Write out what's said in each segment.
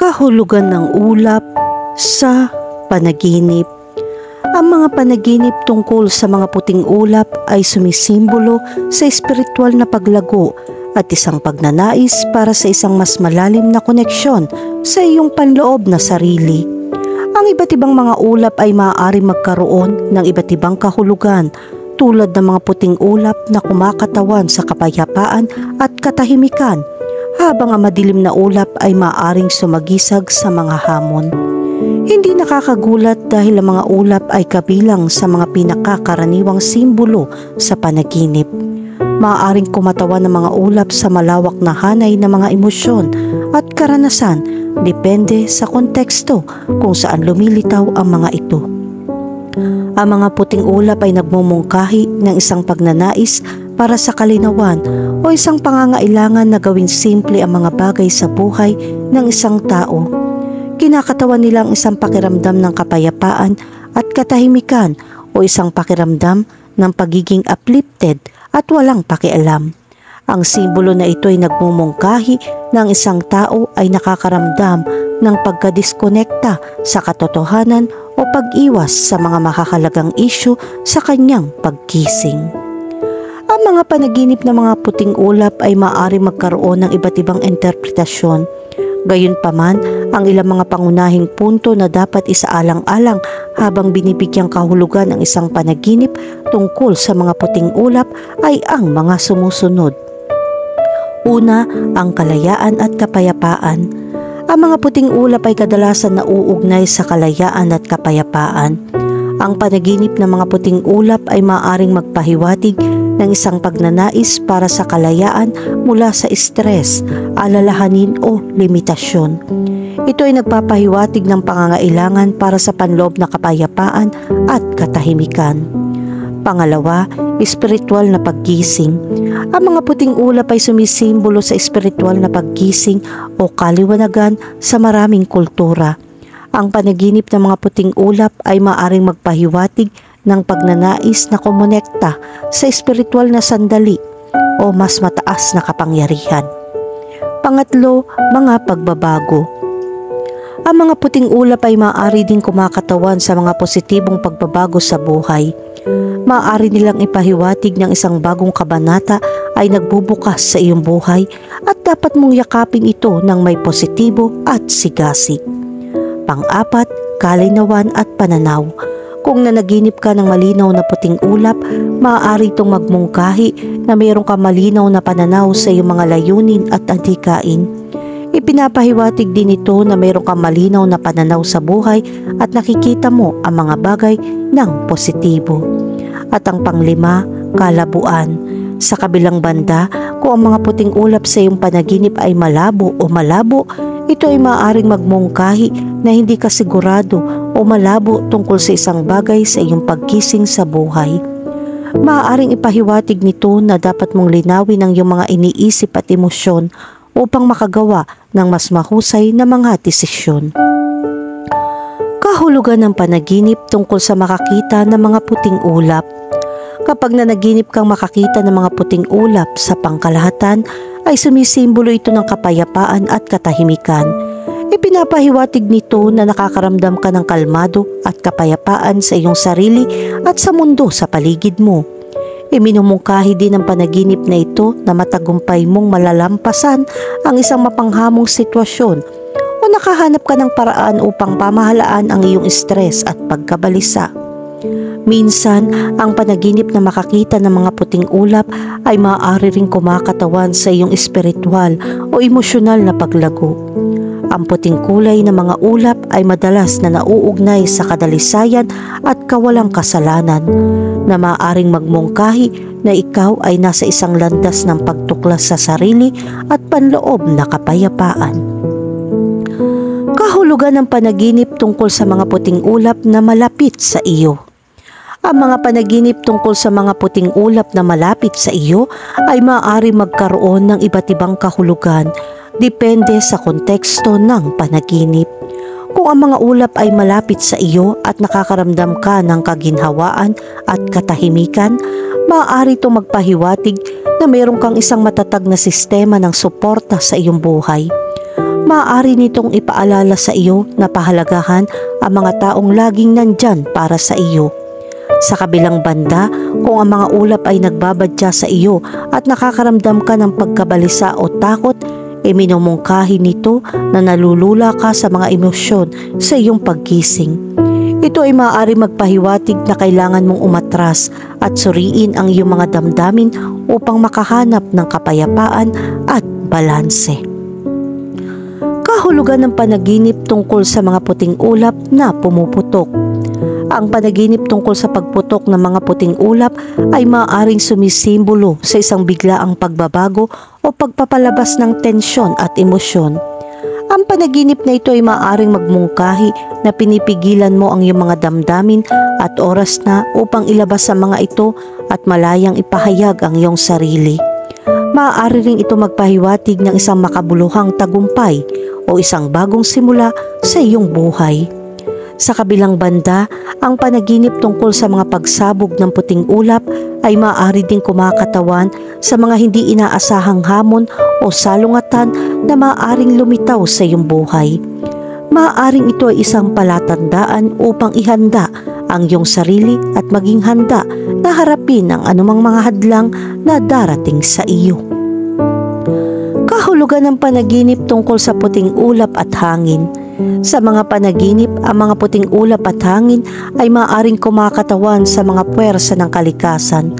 Kahulugan ng ulap sa panaginip. Ang mga panaginip tungkol sa mga puting ulap ay sumisimbolo sa espiritual na paglago at isang pagnanais para sa isang mas malalim na koneksyon sa iyong panloob na sarili. Ang iba't ibang mga ulap ay maaaring magkaroon ng iba't ibang kahulugan, tulad ng mga puting ulap na kumakatawan sa kapayapaan at katahimikan, habang ang madilim na ulap ay maaaring sumagisag sa mga hamon. Hindi nakakagulat dahil ang mga ulap ay kabilang sa mga pinakakaraniwang simbolo sa panaginip. Maaaring kumatawan ng mga ulap sa malawak na hanay ng mga emosyon at karanasan, depende sa konteksto kung saan lumilitaw ang mga ito. Ang mga puting ulap ay nagmumungkahi ng isang pagnanais para sa kalinawan o isang pangangailangan na gawing simple ang mga bagay sa buhay ng isang tao. Kinakatawan nila ang isang pakiramdam ng kapayapaan at katahimikan o isang pakiramdam ng pagiging uplifted at walang pakialam. Ang simbolo na ito ay nagmumungkahi ng isang tao ay nakakaramdam ng pagkadiskonekta sa katotohanan o pag-iwas sa mga makakalagang isyu sa kanyang pagkising. Ang mga panaginip ng mga puting ulap ay maaari magkaroon ng iba't ibang interpretasyon. Gayunpaman, ang ilang mga pangunahing punto na dapat isaalang-alang habang binibigyang kahulugan ng isang panaginip tungkol sa mga puting ulap ay ang mga sumusunod. Una, ang kalayaan at kapayapaan. Ang mga puting ulap ay kadalasan nauugnay sa kalayaan at kapayapaan. Ang panaginip ng mga puting ulap ay maaaring magpahiwatig ng isang pagnanais para sa kalayaan mula sa stress, alalahanin o limitasyon. Ito ay nagpapahiwatig ng pangangailangan para sa panloob na kapayapaan at katahimikan. Pangalawa, espiritual na paggising. Ang mga puting ulap ay sumisimbolo sa espiritual na paggising o kaliwanagan sa maraming kultura. Ang panaginip ng mga puting ulap ay maaaring magpahiwatig ng pagnanais na kumonekta sa espiritual na sandali o mas mataas na kapangyarihan. Pangatlo, mga pagbabago. Ang mga puting ulap ay maaari ding kumakatawan sa mga positibong pagbabago sa buhay. Maaari nilang ipahiwatig ng isang bagong kabanata ay nagbubukas sa iyong buhay at dapat mong yakapin ito ng may positibo at sigasig. Pang-apat, kalinawan at pananaw. Kung nanaginip ka ng malinaw na puting ulap, maaari itong magmungkahi na mayroong ka malinaw na pananaw sa iyong mga layunin at adhikain. Ipinapahiwatig din ito na mayroong ka malinaw na pananaw sa buhay at nakikita mo ang mga bagay ng positibo. At ang panglima, kalabuan. Sa kabilang banda, kung ang mga puting ulap sa iyong panaginip ay malabo o malabo, ito ay maaaring magmungkahi na hindi ka sigurado o malabo tungkol sa isang bagay sa iyong pagkising sa buhay. Maaaring ipahiwatig nito na dapat mong linawin ang iyong mga iniisip at emosyon upang makagawa ng mas mahusay na mga desisyon. Kahulugan ng panaginip tungkol sa makakita ng mga puting ulap. Kapag nanaginip kang makakita ng mga puting ulap sa pangkalahatan, ay sumisimbolo ito ng kapayapaan at katahimikan. Ipinapahiwatig nito na nakakaramdam ka ng kalmado at kapayapaan sa iyong sarili at sa mundo sa paligid mo. Iminumungkahi din ng panaginip na ito na matagumpay mong malalampasan ang isang mapanghamong sitwasyon o nakahanap ka ng paraan upang pamahalaan ang iyong stress at pagkabalisa. Minsan, ang panaginip na makakita ng mga puting ulap ay maaari ring kumakatawan sa iyong espiritual o emosyonal na paglago. Ang puting kulay ng mga ulap ay madalas na nauugnay sa kadalisayan at kawalang kasalanan, na maaaring magmungkahi na ikaw ay nasa isang landas ng pagtuklas sa sarili at panloob na kapayapaan. Kahulugan ng panaginip tungkol sa mga puting ulap na malapit sa iyo. Ang mga panaginip tungkol sa mga puting ulap na malapit sa iyo ay maaari magkaroon ng iba't ibang kahulugan, depende sa konteksto ng panaginip. Kung ang mga ulap ay malapit sa iyo at nakakaramdam ka ng kaginhawaan at katahimikan, maaari itong magpahiwatig na mayroon kang isang matatag na sistema ng suporta sa iyong buhay. Maaari nitong ipaalala sa iyo na pahalagahan ang mga taong laging nandyan para sa iyo. Sa kabilang banda, kung ang mga ulap ay nagbabadya sa iyo at nakakaramdam ka ng pagkabalisa o takot, minumungkahi nito na nalulula ka sa mga emosyon sa iyong paggising. Ito ay maaari magpahiwatig na kailangan mong umatras at suriin ang iyong mga damdamin upang makahanap ng kapayapaan at balanse. Kahulugan ng panaginip tungkol sa mga puting ulap na pumuputok. Ang panaginip tungkol sa pagputok ng mga puting ulap ay maaaring sumisimbolo sa isang biglaang pagbabago o pagpapalabas ng tensyon at emosyon. Ang panaginip na ito ay maaaring magmungkahi na pinipigilan mo ang iyong mga damdamin at oras na upang ilabas ang mga ito at malayang ipahayag ang iyong sarili. Maaari ring ito magpahiwatig ng isang makabuluhang tagumpay o isang bagong simula sa iyong buhay. Sa kabilang banda, ang panaginip tungkol sa mga pagsabog ng puting ulap ay maaari ding kumakatawan sa mga hindi inaasahang hamon o salungatan na maaaring lumitaw sa iyong buhay. Maaaring ito ay isang palatandaan upang ihanda ang iyong sarili at maging handa na harapin ang anumang mga hadlang na darating sa iyo. Kahulugan ng panaginip tungkol sa puting ulap at hangin. Sa mga panaginip, ang mga puting ulap at hangin ay maaaring kumakatawan sa mga puwersa ng kalikasan.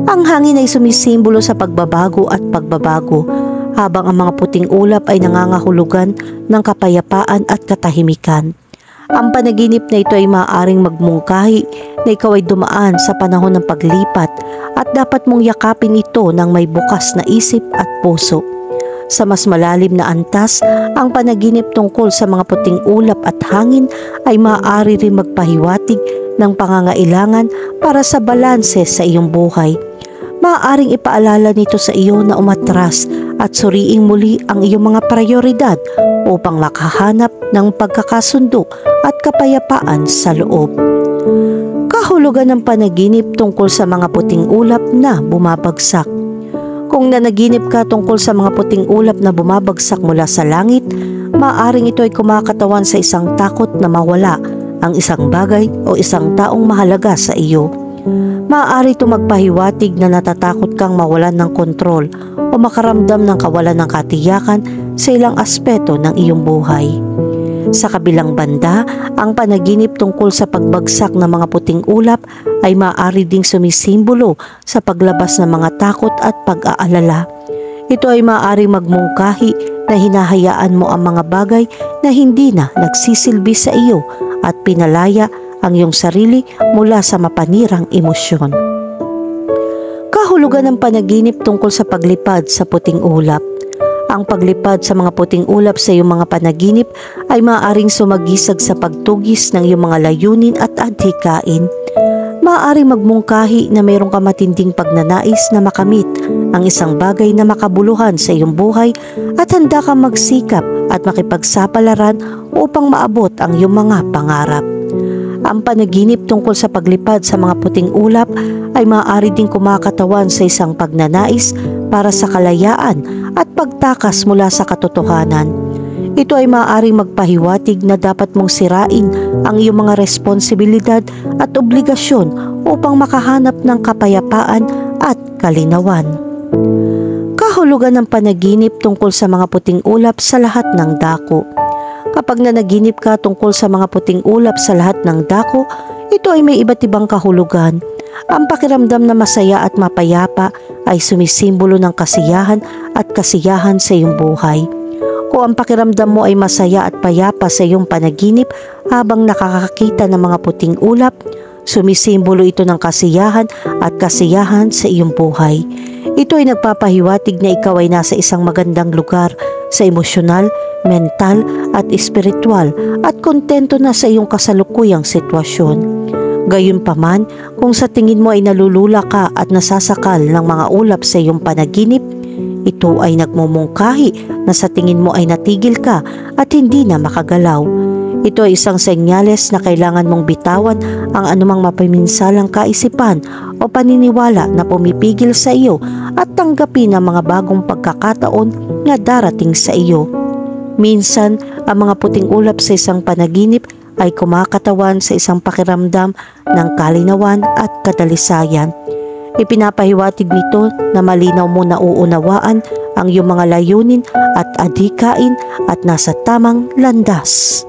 Ang hangin ay sumisimbolo sa pagbabago at pagbabago, habang ang mga puting ulap ay nangangahulugan ng kapayapaan at katahimikan. Ang panaginip na ito ay maaaring magmungkahi na ikaw ay dumaan sa panahon ng paglipat at dapat mong yakapin ito ng may bukas na isip at puso. Sa mas malalim na antas, ang panaginip tungkol sa mga puting ulap at hangin ay maaari rin magpahiwatig ng pangangailangan para sa balanse sa iyong buhay. Maaaring ipaalala nito sa iyo na umatras at suriing muli ang iyong mga prioridad upang makahanap ng pagkakasundo at kapayapaan sa loob. Kahulugan ng panaginip tungkol sa mga puting ulap na bumabagsak. Kung nanaginip ka tungkol sa mga puting ulap na bumabagsak mula sa langit, maaaring ito ay kumakatawan sa isang takot na mawala ang isang bagay o isang taong mahalaga sa iyo. Maaari ito magpahiwatig na natatakot kang mawalan ng kontrol o makaramdam ng kawalan ng katiyakan sa ilang aspeto ng iyong buhay. Sa kabilang banda, ang panaginip tungkol sa pagbagsak ng mga puting ulap ay maaari ding sumisimbolo sa paglabas ng mga takot at pag-aalala. Ito ay maaari magmungkahi na hinahayaan mo ang mga bagay na hindi na nagsisilbi sa iyo at pinalaya ang iyong sarili mula sa mapanirang emosyon. Kahulugan ng panaginip tungkol sa paglipad sa puting ulap. Ang paglipad sa mga puting ulap sa iyong mga panaginip ay maaaring sumagisag sa pagtugis ng iyong mga layunin at adhikain. Maaaring magmungkahi na mayroong ka matinding pagnanais na makamit ang isang bagay na makabuluhan sa iyong buhay at handa kang magsikap at makipagsapalaran upang maabot ang iyong mga pangarap. Ang panaginip tungkol sa paglipad sa mga puting ulap ay maaari ding kumakatawan sa isang pagnanais para sa kalayaan at pagtakas mula sa katotohanan. Ito ay maaaring magpahiwatig na dapat mong sirain ang iyong mga responsibilidad at obligasyon upang makahanap ng kapayapaan at kalinawan. Kahulugan ng panaginip tungkol sa mga puting ulap sa lahat ng dako. Kapag nanaginip ka tungkol sa mga puting ulap sa lahat ng dako, ito ay may iba't ibang kahulugan. Ang pakiramdam na masaya at mapayapa ay sumisimbolo ng kasiyahan at kasiyahan sa iyong buhay. Kung ang pakiramdam mo ay masaya at payapa sa iyong panaginip habang nakakakita ng mga puting ulap, sumisimbolo ito ng kasiyahan at kasiyahan sa iyong buhay. Ito ay nagpapahiwatig na ikaw ay nasa isang magandang lugar sa emosyonal, mental at espiritual at kontento na sa iyong kasalukuyang sitwasyon. Gayunpaman, kung sa tingin mo ay nalulula ka at nasasakal ng mga ulap sa iyong panaginip, ito ay nagmumungkahi na sa tingin mo ay natigil ka at hindi na makagalaw. Ito ay isang senyales na kailangan mong bitawan ang anumang mapaminsalang kaisipan o paniniwala na pumipigil sa iyo at tanggapin ang mga bagong pagkakataon na darating sa iyo. Minsan, ang mga puting ulap sa isang panaginip ay kumakatawan sa isang pakiramdam ng kalinawan at kadalisayan. Ipinapahiwatig nito na malinaw mo na uunawaan ang iyong mga layunin at adhikain at nasa tamang landas.